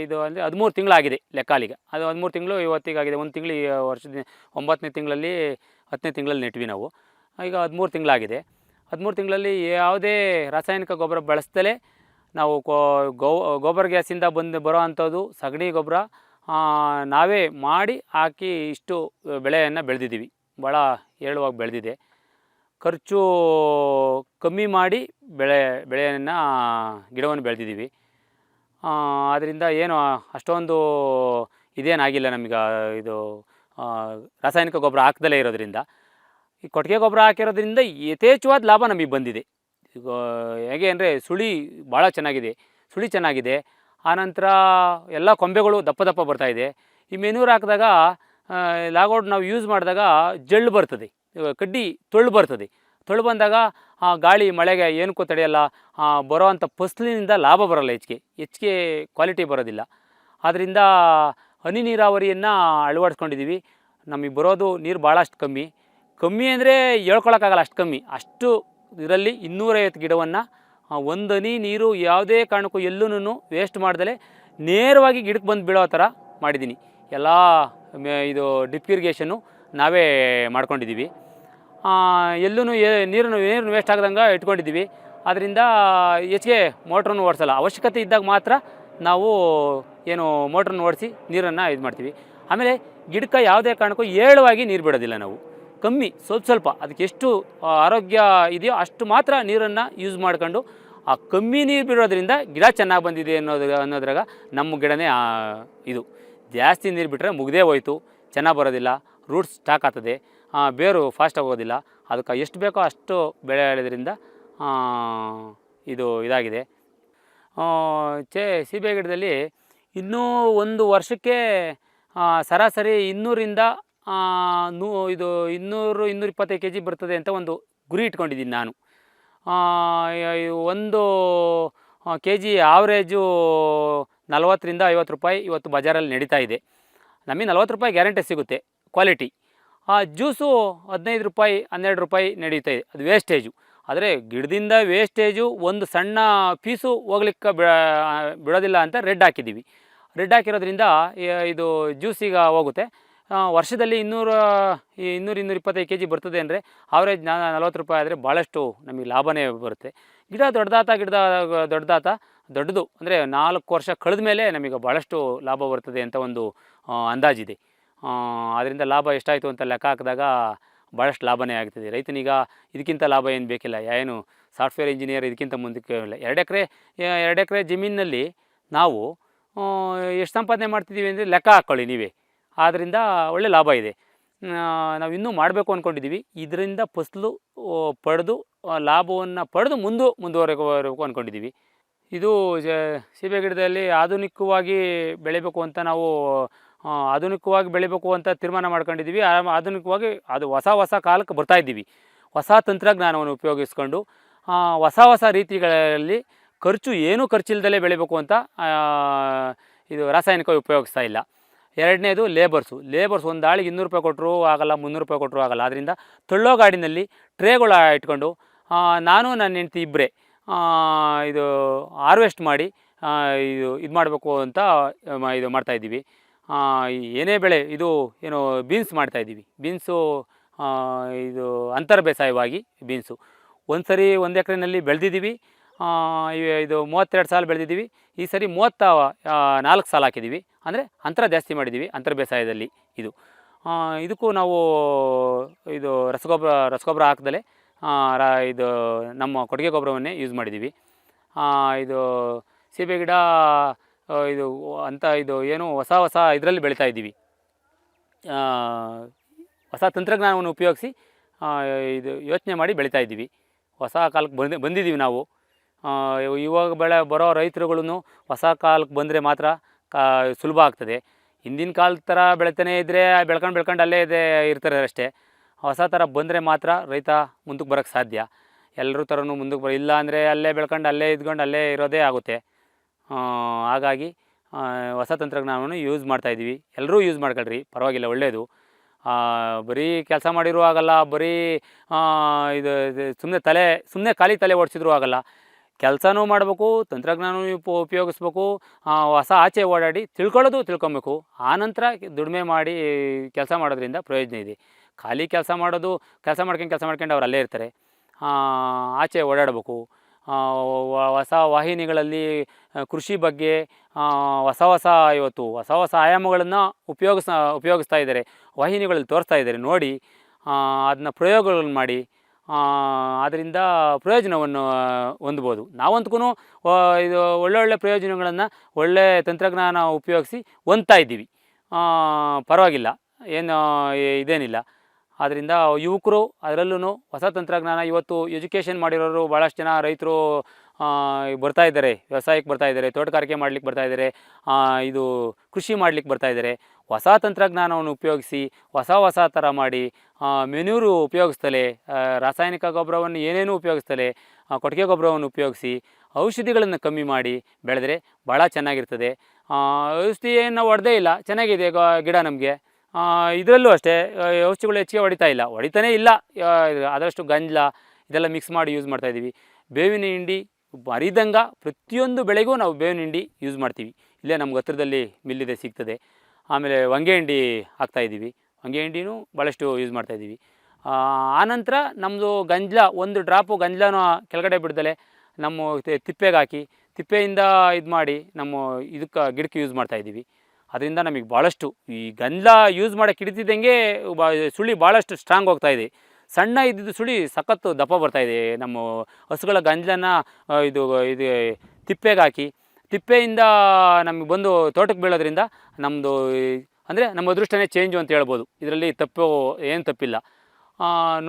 ಇದು ಅಂದರೆ 13 ತಿಂಗಳಾಗಿದೆ ಲೆಕ್ಕ ಅಲ್ಲಿಗೆ. ಅದು 13 ತಿಂಗಳು ಇವತ್ತಿಗಾಗಿದೆ. 1 ತಿಂಗಳು ಈ ವರ್ಷದ 9ನೇ ತಿಂಗಳಲ್ಲಿ 10ನೇ ತಿಂಗಳಲ್ಲಿ ನೆಟ್ವಿ ನಾವು. ಈಗ 13 ತಿಂಗಳಾಗಿದೆ. 13 ತಿಂಗಳಲ್ಲಿ ಯಾವುದೇ ರಾಸಾಯನಿಕ ಗೊಬ್ಬರ ಬಳಸ್ದಲೇ ನಾವು ಗೋಬರ್ ಗ್ಯಾಸಿಂದ ಬರೋ ಅಂಥದ್ದು ಸಗಣಿ ಗೊಬ್ಬರ ನಾವೇ ಮಾಡಿ ಹಾಕಿ ಇಷ್ಟು ಬೆಳೆಯನ್ನು ಬೆಳೆದಿದ್ದೀವಿ. ಭಾಳ ಏಳುವಾಗಿ ಬೆಳೆದಿದೆ. ಖರ್ಚು ಕಮ್ಮಿ ಮಾಡಿ ಬೆಳೆಯನ್ನು ಗಿಡವನ್ನು ಬೆಳೆದಿದ್ದೀವಿ. ಆದ್ದರಿಂದ ಏನು ಅಷ್ಟೊಂದು ಇದೇನಾಗಿಲ್ಲ ನಮಗೆ. ಇದು ರಾಸಾಯನಿಕ ಗೊಬ್ಬರ ಹಾಕ್ದಲೇ ಇರೋದ್ರಿಂದ, ಈ ಕೊಟ್ಟಿಗೆ ಗೊಬ್ಬರ ಹಾಕಿರೋದ್ರಿಂದ ಯಥೇಚ್ಛವಾದ ಲಾಭ ನಮಗೆ ಬಂದಿದೆ. ಈಗ ಹೇಗೆ ಅಂದರೆ ಭಾಳ ಚೆನ್ನಾಗಿದೆ, ಸುಳಿ ಚೆನ್ನಾಗಿದೆ. ಆನಂತರ ಎಲ್ಲ ಕೊಂಬೆಗಳು ದಪ್ಪ ಬರ್ತಾಯಿದೆ. ಈ ಮೆನೂರು ಹಾಕಿದಾಗ ಲಾಗೌಟ್ ನಾವು ಯೂಸ್ ಮಾಡಿದಾಗ ಜಳ್ಳು ಬರ್ತದೆ, ಕಡ್ಡಿ ತೊಳ್ಳು ಬರ್ತದೆ. ತೊಳ್ಳು ಬಂದಾಗ ಗಾಳಿ ಮಳೆಗೆ ಏನಕ್ಕೂ ತಡೆಯಲ್ಲ. ಬರೋ ಅಂಥ ಫಸಲಿನಿಂದ ಲಾಭ ಬರೋಲ್ಲ, ಹೆಚ್ಚಿಗೆ ಕ್ವಾಲಿಟಿ ಬರೋದಿಲ್ಲ. ಆದ್ದರಿಂದ ಹನಿ ನೀರಾವರಿಯನ್ನು ಅಳವಡಿಸ್ಕೊಂಡಿದ್ದೀವಿ. ನಮಗೆ ಬರೋದು ನೀರು ಭಾಳಷ್ಟು ಕಮ್ಮಿ ಅಂದರೆ ಹೇಳ್ಕೊಳಕ್ಕಾಗಲ್ಲ, ಅಷ್ಟು ಕಮ್ಮಿ. ಅಷ್ಟು ಇದರಲ್ಲಿ 250 ಗಿಡವನ್ನು ಒಂದು ಹನಿ ನೀರು ಯಾವುದೇ ಕಾರಣಕ್ಕೂ ಎಲ್ಲೂ ವೇಸ್ಟ್ ಮಾಡ್ದಲೇ ನೇರವಾಗಿ ಗಿಡಕ್ಕೆ ಬಂದು ಬೀಳೋ ಥರ ಮಾಡಿದ್ದೀನಿ. ಎಲ್ಲ ಇದು ಡ್ರಿಪ್ ಇರಿಗೇಷನ್ನು ನಾವೇ ಮಾಡ್ಕೊಂಡಿದ್ದೀವಿ. ಎಲ್ಲೂ ನೀರನ್ನು ವೇಸ್ಟ್ ಆಗದಂಗೆ ಇಟ್ಕೊಂಡಿದ್ದೀವಿ. ಆದ್ದರಿಂದ ಹೆಚ್ಚಿಗೆ ಮೋಟ್ರನ್ನು ಓಡಿಸಲ್ಲ. ಅವಶ್ಯಕತೆ ಇದ್ದಾಗ ಮಾತ್ರ ನಾವು ಮೋಟ್ರನ್ನು ಓಡಿಸಿ ನೀರನ್ನು ಇದು ಮಾಡ್ತೀವಿ. ಆಮೇಲೆ ಗಿಡಕ್ಕೆ ಯಾವುದೇ ಕಾರಣಕ್ಕೂ ಏಳವಾಗಿ ನೀರು ಬಿಡೋದಿಲ್ಲ ನಾವು. ಕಮ್ಮಿ ಸ್ವಲ್ಪ ಅದಕ್ಕೆ ಎಷ್ಟು ಆರೋಗ್ಯ ಇದೆಯೋ ಅಷ್ಟು ಮಾತ್ರ ನೀರನ್ನು ಯೂಸ್ ಮಾಡ್ಕೊಂಡು, ಆ ಕಮ್ಮಿ ನೀರು ಬಿಡೋದ್ರಿಂದ ಗಿಡ ಚೆನ್ನಾಗಿ ಬಂದಿದೆ ಅನ್ನೋದ್ರಾಗ ನಮ್ಮ ಗಿಡನೇ ಇದು. ಜಾಸ್ತಿ ನೀರು ಬಿಟ್ಟರೆ ಮುಗ್ದೇ ಹೋಯ್ತು, ಚೆನ್ನಾಗಿ ಬರೋದಿಲ್ಲ, ರೂಟ್ಸ್ ಸ್ಟಾಕ್ ಆಗ್ತದೆ, ಬೇರು ಫಾಸ್ಟ್ ಆಗೋದಿಲ್ಲ. ಅದಕ್ಕೆ ಎಷ್ಟು ಬೇಕೋ ಅಷ್ಟು ಬೆಳೆ ಎಳೆದ್ರಿಂದ ಇದಾಗಿದೆ. ಸೀಬೆ ಗಿಡದಲ್ಲಿ ಇನ್ನೂ ಒಂದು ವರ್ಷಕ್ಕೆ ಸರಾಸರಿ 200-225 kg ಬರ್ತದೆ ಅಂತ ಒಂದು ಗುರಿ ಇಟ್ಕೊಂಡಿದ್ದೀನಿ ನಾನು. ಒಂದು ಕೆ ಜಿ ಆವ್ರೇಜು 40ರಿಂದ 50 ರೂಪಾಯಿ ಇವತ್ತು ಬಜಾರಲ್ಲಿ ನಡೀತಾ ಇದೆ. ನಮಗೆ 40 ರೂಪಾಯಿ ಗ್ಯಾರಂಟಿ ಸಿಗುತ್ತೆ ಕ್ವಾಲಿಟಿ. ಜ್ಯೂಸು 15 ರೂಪಾಯಿ 12 ರೂಪಾಯಿ ನಡೀತಾ ಇದೆ, ಅದು ವೇಸ್ಟೇಜು. ಆದರೆ ಗಿಡದಿಂದ ವೇಸ್ಟೇಜು ಒಂದು ಸಣ್ಣ ಪೀಸು ಹೋಗ್ಲಿಕ್ಕೆ ಬಿಡೋದಿಲ್ಲ ಅಂತ ರೆಡ್ ಹಾಕಿದ್ದೀವಿ. ರೆಡ್ ಹಾಕಿರೋದ್ರಿಂದ ಇದು ಜ್ಯೂಸಿಗೆ ಹೋಗುತ್ತೆ. ವರ್ಷದಲ್ಲಿ 200-225 ಕೆ ಜಿ ಬರ್ತದೆ ಅಂದರೆ ಆವ್ರೇಜ್ 40 ರೂಪಾಯಿ ಆದರೆ ಭಾಳಷ್ಟು ನಮಗೆ ಲಾಭವೇ ಬರುತ್ತೆ. ಗಿಡ ದೊಡ್ಡದು ಅಂದರೆ 4 ವರ್ಷ ಕಳೆದ ಮೇಲೆ ನಮಗೆ ಭಾಳಷ್ಟು ಲಾಭ ಬರ್ತದೆ ಅಂತ ಒಂದು ಅಂದಾಜಿದೆ. ಅದರಿಂದ ಲಾಭ ಎಷ್ಟಾಯಿತು ಅಂತ ಲೆಕ್ಕ ಹಾಕಿದಾಗ ಭಾಳಷ್ಟು ಲಾಭವೇ ಆಗ್ತದೆ. ರೈತನೀಗ ಇದಕ್ಕಿಂತ ಲಾಭ ಏನು ಬೇಕಿಲ್ಲ, ಏನು ಸಾಫ್ಟ್ವೇರ್ ಇಂಜಿನಿಯರ್ ಇದಕ್ಕಿಂತ ಮುಂದಕ್ಕೆ ಇಲ್ಲ. 2 ಎಕರೆ ಜಮೀನಿನಲ್ಲಿ ನಾವು ಎಷ್ಟು ಸಂಪಾದನೆ ಮಾಡ್ತಿದ್ದೀವಿ ಅಂದರೆ ಲೆಕ್ಕ ಹಾಕ್ಕೊಳ್ಳಿ ನೀವೇ. ಆದ್ದರಿಂದ ಒಳ್ಳೆ ಲಾಭ ಇದೆ. ನಾವು ಇನ್ನೂ ಮಾಡಬೇಕು ಅಂದ್ಕೊಂಡಿದ್ದೀವಿ. ಇದರಿಂದ ಫಸಲು ಪಡೆದು ಲಾಭವನ್ನು ಪಡೆದು ಮುಂದುವರೆಬೇಕು ಅಂದ್ಕೊಂಡಿದ್ದೀವಿ. ಇದು ಸೀಬೆ ಗಿಡದಲ್ಲಿ ಆಧುನಿಕವಾಗಿ ಬೆಳಿಬೇಕು ಅಂತ ತೀರ್ಮಾನ ಮಾಡ್ಕೊಂಡಿದ್ದೀವಿ. ಆಧುನಿಕವಾಗಿ ಅದು ಹೊಸ ಕಾಲಕ್ಕೆ ಬರ್ತಾಯಿದ್ದೀವಿ. ಹೊಸ ತಂತ್ರಜ್ಞಾನವನ್ನು ಉಪಯೋಗಿಸ್ಕೊಂಡು ಹೊಸ ರೀತಿಗಳಲ್ಲಿ ಏನೂ ಖರ್ಚಿಲ್ಲದಲೇ ಬೆಳಿಬೇಕು ಅಂತ ಇದು ರಾಸಾಯನಿಕ ಉಪಯೋಗಿಸ್ತಾ ಇಲ್ಲ. ಎರಡನೇದು ಲೇಬರ್ಸು ಒಂದು ಆಳಿಗೆ 200 ರೂಪಾಯಿ ಕೊಟ್ಟರು ಆಗಲ್ಲ, 300 ರೂಪಾಯಿ ಕೊಟ್ಟರು ಆಗಲ್ಲ. ಅದರಿಂದ ತಳ್ಳೋ ಗಾಡಿನಲ್ಲಿ ಟ್ರೇಗಳು ಇಟ್ಕೊಂಡು ನಾನು ನನ್ನ ಹೆಂಡ್ತಿ ಇಬ್ಬರೇ ಇದು ಹಾರ್ವೆಸ್ಟ್ ಮಾಡಿ ಇದು ಮಾಡಬೇಕು ಅಂತ ಇದು ಮಾಡ್ತಾಯಿದ್ದೀವಿ. ಏನೇ ಬೆಳೆ ಇದು ಬೀನ್ಸ್ ಮಾಡ್ತಾಯಿದ್ದೀವಿ. ಬೀನ್ಸು ಇದು ಅಂತರ ಬೇಸಾಯವಾಗಿ ಬೀನ್ಸು ಒಂದು ಸರಿ 1 ಎಕರೆನಲ್ಲಿ ಬೆಳೆದಿದ್ದೀವಿ. ಇದು 32 ಸಾಲು ಬೆಳೆದಿದ್ದೀವಿ. ಈ ಸರಿ 34 ಸಾಲು ಹಾಕಿದ್ದೀವಿ. ಅಂದರೆ ಅಂತರ ಜಾಸ್ತಿ ಮಾಡಿದ್ದೀವಿ ಅಂತರ ಬೇಸಾಯದಲ್ಲಿ. ಇದಕ್ಕೂ ನಾವು ಇದು ರಸಗೊಬ್ಬರ ಹಾಕ್ದಲೇ ಇದು ನಮ್ಮ ಕೊಟ್ಟಿಗೆ ಗೊಬ್ಬರವನ್ನೇ ಯೂಸ್ ಮಾಡಿದ್ದೀವಿ. ಇದು ಸೀಬೆ ಗಿಡ ಹೊಸ ಇದರಲ್ಲಿ ಬೆಳೀತಾ ಇದ್ದೀವಿ. ಹೊಸ ತಂತ್ರಜ್ಞಾನವನ್ನು ಉಪಯೋಗಿಸಿ ಯೋಚನೆ ಮಾಡಿ ಬೆಳೀತಾ ಇದ್ದೀವಿ. ಹೊಸ ಕಾಲಕ್ಕೆ ಬಂದಿದ್ದೀವಿ ನಾವು. ಇವಾಗ ಬರೋ ರೈತರುಗಳು ಹೊಸ ಕಾಲಕ್ಕೆ ಬಂದರೆ ಮಾತ್ರ ಸುಲಭ ಆಗ್ತದೆ. ಹಿಂದಿನ ಕಾಲದ ಥರ ಬೆಳಿತಾನೆ ಇದ್ದರೆ ಬೆಳ್ಕೊಂಡು ಅಲ್ಲೇ ಇರ್ತಾರೆ ಅಷ್ಟೇ. ಹೊಸ ಥರ ಬಂದರೆ ಮಾತ್ರ ರೈತ ಮುಂದಕ್ಕೆ ಬರೋಕ್ಕೆ ಸಾಧ್ಯ. ಎಲ್ಲರೂ ಥರನೂ ಮುಂದಕ್ಕೆ ಇಲ್ಲ ಅಂದರೆ ಅಲ್ಲೇ ಬೆಳ್ಕೊಂಡು ಅಲ್ಲೇ ಇದ್ಕೊಂಡು ಅಲ್ಲೇ ಇರೋದೇ ಆಗುತ್ತೆ. ಹಾಗಾಗಿ ಹೊಸ ತಂತ್ರಜ್ಞಾನವನ್ನು ಯೂಸ್ ಮಾಡ್ತಾಯಿದ್ದೀವಿ. ಎಲ್ಲರೂ ಯೂಸ್ ಮಾಡ್ಕೊಳ್ರಿ, ಪರವಾಗಿಲ್ಲ, ಒಳ್ಳೆಯದು. ಬರೀ ಕೆಲಸ ಮಾಡಿರೂ ಆಗಲ್ಲ, ಬರೀ ಸುಮ್ಮನೆ ಖಾಲಿ ತಲೆ ಓಡಿಸಿದ್ರೂ ಆಗಲ್ಲ. ಕೆಲಸನೂ ಮಾಡಬೇಕು, ತಂತ್ರಜ್ಞಾನವೂ ಉಪಯೋಗಿಸ್ಬೇಕು, ಆಚೆ ಓಡಾಡಿ ತಿಳ್ಕೊಬೇಕು. ಆನಂತರ ದುಡಿಮೆ ಮಾಡಿ ಕೆಲಸ ಮಾಡೋದ್ರಿಂದ ಪ್ರಯೋಜನ ಇದೆ. ಖಾಲಿ ಕೆಲಸ ಮಾಡ್ಕೊಂಡು ಅವ್ರು ಅಲ್ಲೇ ಇರ್ತಾರೆ. ಆಚೆ ಓಡಾಡಬೇಕು. ಹೊಸ ವಾಹಿನಿಗಳಲ್ಲಿ ಕೃಷಿ ಬಗ್ಗೆ ಹೊಸ ಆಯಾಮಗಳನ್ನು ಉಪಯೋಗಿಸ್ತಾ ಇದ್ದಾರೆ. ವಾಹಿನಿಗಳಲ್ಲಿ ತೋರಿಸ್ತಾ ಇದ್ದಾರೆ. ನೋಡಿ ಅದನ್ನ ಪ್ರಯೋಗಗಳನ್ನು ಮಾಡಿ ಅದರಿಂದ ಪ್ರಯೋಜನವನ್ನು ಹೊಂದ್ಬೋದು. ನಾವಂತೂ ಇದು ಒಳ್ಳೊಳ್ಳೆ ಪ್ರಯೋಜನಗಳನ್ನು ಒಳ್ಳೆ ತಂತ್ರಜ್ಞಾನ ಉಪಯೋಗಿಸಿ ಹೊಂದ್ತಾ ಇದ್ದೀವಿ. ಪರವಾಗಿಲ್ಲ, ಇದೇನಿಲ್ಲ. ಆದ್ದರಿಂದ ಯುವಕರು ಅದರಲ್ಲೂ ಹೊಸ ತಂತ್ರಜ್ಞಾನ ಇವತ್ತು ಎಜುಕೇಷನ್ ಮಾಡಿರೋರು ಭಾಳಷ್ಟು ಜನ ರೈತರು ಬರ್ತಾಯಿದ್ದಾರೆ, ವ್ಯವಸಾಯಕ್ಕೆ ಬರ್ತಾಯಿದ್ದಾರೆ, ತೋಟಗಾರಿಕೆ ಮಾಡ್ಲಿಕ್ಕೆ ಬರ್ತಾಯಿದ್ದಾರೆ, ಇದು ಕೃಷಿ ಮಾಡ್ಲಿಕ್ಕೆ ಬರ್ತಾಯಿದ್ದಾರೆ. ಹೊಸ ತಂತ್ರಜ್ಞಾನವನ್ನು ಉಪಯೋಗಿಸಿ ಹೊಸ ಥರ ಮಾಡಿ ಮೆನ್ಯೂರು ಉಪಯೋಗಿಸ್ತಲೇ, ರಾಸಾಯನಿಕ ಗೊಬ್ಬರವನ್ನು ಏನೇನೂ ಉಪಯೋಗಿಸ್ತಲೇ, ಕೊಟ್ಟಿಗೆ ಗೊಬ್ಬರವನ್ನು ಉಪಯೋಗಿಸಿ ಔಷಧಿಗಳನ್ನು ಕಮ್ಮಿ ಮಾಡಿ ಬೆಳೆದರೆ ಭಾಳ ಚೆನ್ನಾಗಿರ್ತದೆ. ಔಷಧಿ ಏನು ನಾವು ಹೊಡೆದೇ ಇಲ್ಲ, ಚೆನ್ನಾಗಿದೆ ಗಿಡ ನಮಗೆ. ಇದರಲ್ಲೂ ಅಷ್ಟೇ ಔಷಧಿಗಳು ಹೆಚ್ಚಿಗೆ ಹೊಡಿತಾನೇ ಇಲ್ಲ. ಆದಷ್ಟು ಗಂಜಲ ಇದೆಲ್ಲ ಮಿಕ್ಸ್ ಮಾಡಿ ಯೂಸ್ ಮಾಡ್ತಾಯಿದ್ದೀವಿ. ಬೇವಿನ ಹಿಂಡಿ ಮರಿದಂಗ ಪ್ರತಿಯೊಂದು ಬೆಳೆಗೂ ನಾವು ಬೇವಿನ ಹಿಂಡಿ ಯೂಸ್ ಮಾಡ್ತೀವಿ. ಇಲ್ಲೇ ನಮ್ಗೆ ಹತ್ರದಲ್ಲಿ ಮಿಲ್ಲಿದೆ, ಸಿಗ್ತದೆ. ಆಮೇಲೆ ಹೊಂಗೆ ಹಿಂಡಿ ಹಾಕ್ತಾಯಿದ್ದೀವಿ. ಹೊಂಗೆ ಹಿಂಡಿನೂ ಭಾಳಷ್ಟು ಯೂಸ್ ಮಾಡ್ತಾಯಿದ್ದೀವಿ. ಆನಂತರ ನಮ್ಮದು ಗಂಜಲ, ಒಂದು ಡ್ರಾಪು ಗಂಜಲನೂ ಕೆಳಗಡೆ ಬಿಡ್ದಲೆ ನಮ್ಮ ತಿಪ್ಪೆಗೆ ಹಾಕಿ ತಿಪ್ಪೆಯಿಂದ ಇದು ಮಾಡಿ ಗಿಡಕ್ಕೆ ಯೂಸ್ ಮಾಡ್ತಾಯಿದ್ದೀವಿ. ಅದರಿಂದ ನಮಗೆ ಭಾಳಷ್ಟು ಈ ಗಂಜಲ ಯೂಸ್ ಮಾಡೋಕ್ಕೆ ಹಿಡಿತಿದ್ದಂಗೆ ಸುಳಿ ಭಾಳಷ್ಟು ಸ್ಟ್ರಾಂಗ್ ಹೋಗ್ತಾಯಿದೆ. ಸಣ್ಣ ಇದ್ದಿದ್ದು ಸುಳಿ ಸಖತ್ತು ದಪ್ಪ ಬರ್ತಾಯಿದೆ. ನಮ್ಮ ಹಸುಗಳ ಗಂಜಲನ ಇದು ತಿಪ್ಪೆಗೆ ಹಾಕಿ ತಿಪ್ಪೆಯಿಂದ ನಮಗೆ ಬಂದು ತೋಟಕ್ಕೆ ಬೀಳೋದ್ರಿಂದ ನಮ್ಮದು ಅಂದರೆ ನಮ್ಮ ಅದೃಷ್ಟನೇ ಚೇಂಜು ಅಂತ ಹೇಳ್ಬೋದು. ಇದರಲ್ಲಿ ಏನು ತಪ್ಪಿಲ್ಲ.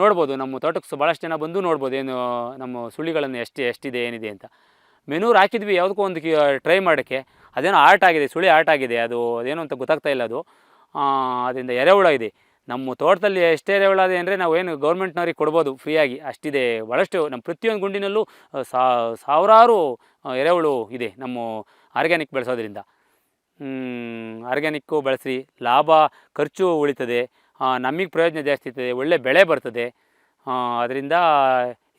ನೋಡ್ಬೋದು, ನಮ್ಮ ತೋಟಕ್ಕೆ ಭಾಳಷ್ಟು ಜನ ಬಂದು ನೋಡ್ಬೋದು ಏನು ನಮ್ಮ ಸುಳಿಗಳನ್ನು ಎಷ್ಟಿದೆ ಏನಿದೆ ಅಂತ. ಮೆನೂರು ಹಾಕಿದ್ವಿ ಯಾವುದಕ್ಕೂ ಒಂದು ಟ್ರೈ ಮಾಡೋಕ್ಕೆ, ಅದೇನೋ ಸುಳಿ ಆರ್ಟ್ ಆಗಿದೆ. ಅದೇನೋ ಅಂತ ಗೊತ್ತಾಗ್ತಾ ಇಲ್ಲ. ಅದರಿಂದ ಎರೆಹುಳ ಇದೆ. ನಮ್ಮ ತೋಟದಲ್ಲಿ ಎಷ್ಟೇ ಎರೆಹುಳ ಇದೆ ಅಂದರೆ ನಾವು ಏನು ಗೌರ್ಮೆಂಟ್ನವ್ರಿಗೆ ಕೊಡ್ಬೋದು ಫ್ರೀಯಾಗಿ, ಅಷ್ಟಿದೆ. ಭಾಳಷ್ಟು ನಮ್ಮ ಪ್ರತಿಯೊಂದು ಗುಂಡಿನಲ್ಲೂ ಸಾವಿರಾರು ಎರೆಹುಳು ಇದೆ ನಮ್ಮ ಆರ್ಗ್ಯಾನಿಕ್ ಬೆಳೆಸೋದ್ರಿಂದ. ಆರ್ಗ್ಯಾನಿಕ್ಕು ಬಳಸಿ ಲಾಭ, ಖರ್ಚು ಉಳಿತದೆ, ನಮಗೆ ಪ್ರಯೋಜನ ಜಾಸ್ತಿ ಇರ್ತದೆ, ಒಳ್ಳೆ ಬೆಳೆ ಬರ್ತದೆ. ಅದರಿಂದ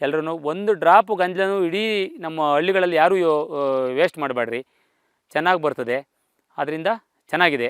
ಎಲ್ಲರೂ ಒಂದು ಡ್ರಾಪು ಗಂಜಲೂ ಇಡೀ ನಮ್ಮ ಹಳ್ಳಿಗಳಲ್ಲಿ ಯಾರೂ ವೇಸ್ಟ್ ಮಾಡಬೇಡ್ರಿ, ಚೆನ್ನಾಗಿ ಬರ್ತದೆ. ಅದರಿಂದ ಚೆನ್ನಾಗಿದೆ.